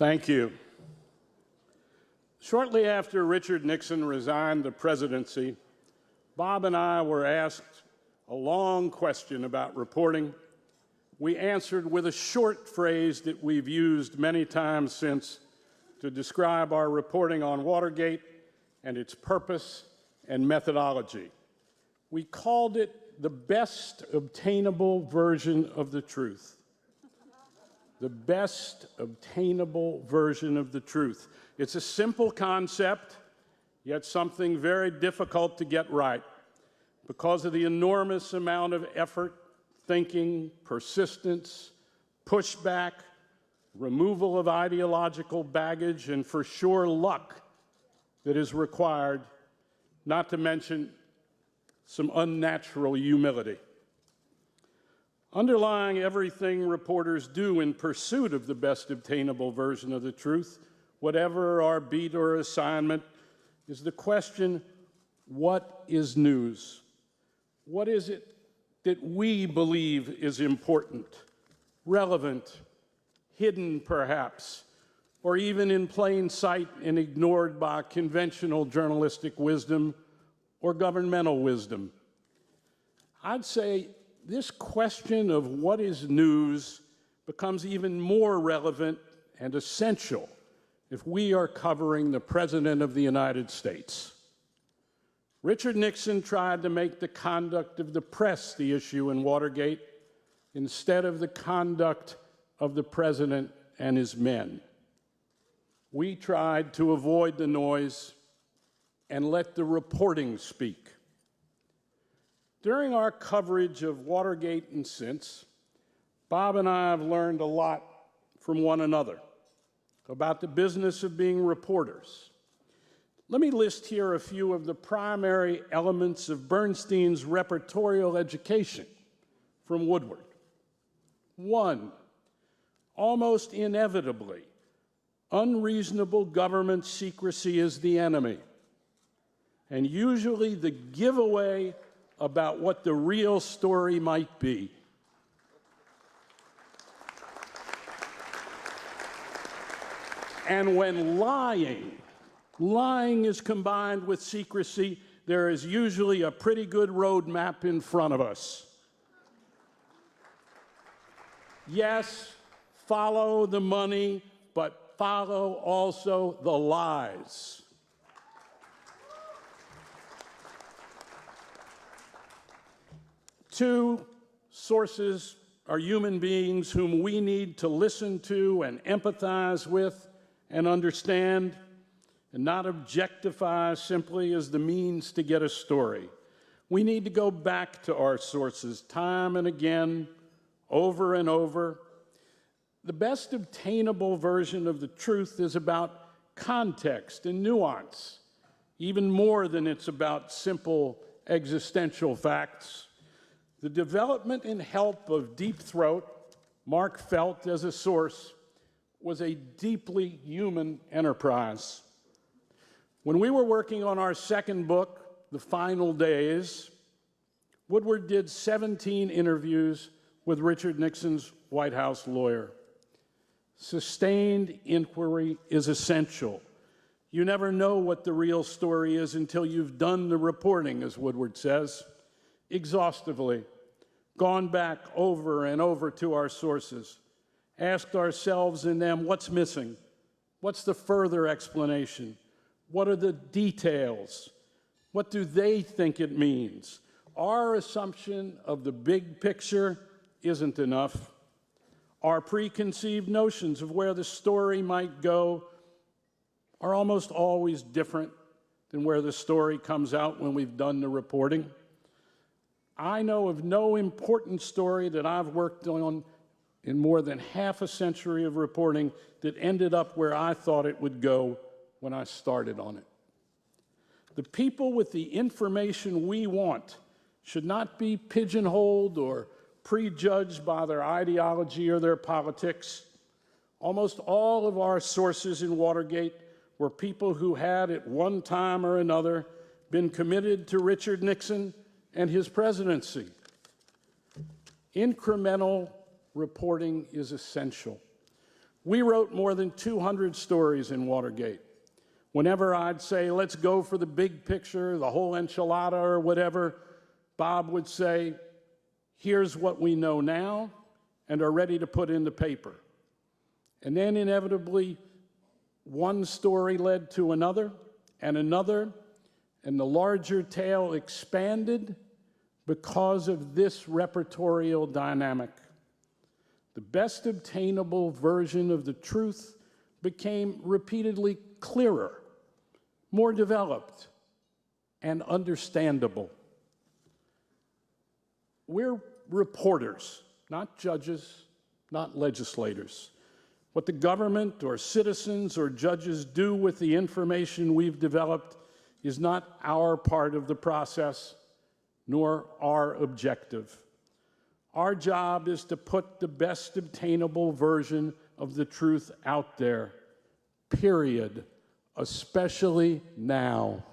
Thank you. Shortly after Richard Nixon resigned the presidency, Bob and I were asked a long question about reporting. We answered with a short phrase that we've used many times since to describe our reporting on Watergate and its purpose and methodology. We called it the best obtainable version of the truth. The best obtainable version of the truth. It's a simple concept, yet something very difficult to get right because of the enormous amount of effort, thinking, persistence, pushback, removal of ideological baggage, and for sure luck that is required, not to mention some unnatural humility. Underlying everything reporters do in pursuit of the best obtainable version of the truth, whatever our beat or assignment, is the question, what is news? What is it that we believe is important, relevant, hidden perhaps, or even in plain sight and ignored by conventional journalistic wisdom or governmental wisdom? I'd say this question of what is news becomes even more relevant and essential if we are covering the President of the United States. Richard Nixon tried to make the conduct of the press the issue in Watergate instead of the conduct of the President and his men. We tried to avoid the noise and let the reporting speak. During our coverage of Watergate and since, Bob and I have learned a lot from one another about the business of being reporters. Let me list here a few of the primary elements of Bernstein's reportorial education from Woodward. 1, almost inevitably, unreasonable government secrecy is the enemy, and usually the giveaway about what the real story might be. And when lying is combined with secrecy, there is usually a pretty good roadmap in front of us. Yes, follow the money, but follow also the lies. Two, sources are human beings whom we need to listen to and empathize with and understand, and not objectify simply as the means to get a story. We need to go back to our sources time and again, over and over. The best obtainable version of the truth is about context and nuance, even more than it's about simple existential facts. The development and help of Deep Throat, Mark Felt as a source, was a deeply human enterprise. When we were working on our second book, The Final Days, Woodward did 17 interviews with Richard Nixon's White House lawyer. Sustained inquiry is essential. You never know what the real story is until you've done the reporting, as Woodward says, exhaustively, gone back over and over to our sources, asked ourselves and them what's missing, what's the further explanation, what are the details, what do they think it means? Our assumption of the big picture isn't enough. Our preconceived notions of where the story might go are almost always different than where the story comes out when we've done the reporting. I know of no important story that I've worked on in more than half a century of reporting that ended up where I thought it would go when I started on it. The people with the information we want should not be pigeonholed or prejudged by their ideology or their politics. Almost all of our sources in Watergate were people who had, at one time or another, been committed to Richard Nixon and his presidency. Incremental reporting is essential. We wrote more than 200 stories in Watergate. Whenever I'd say, let's go for the big picture, the whole enchilada or whatever, Bob would say, here's what we know now and are ready to put in the paper. And then inevitably, one story led to another, and the larger tale expanded because of this repertorial dynamic. The best obtainable version of the truth became repeatedly clearer, more developed, and understandable. We're reporters, not judges, not legislators. What the government or citizens or judges do with the information we've developed is not our part of the process, nor our objective. Our job is to put the best obtainable version of the truth out there, period, especially now.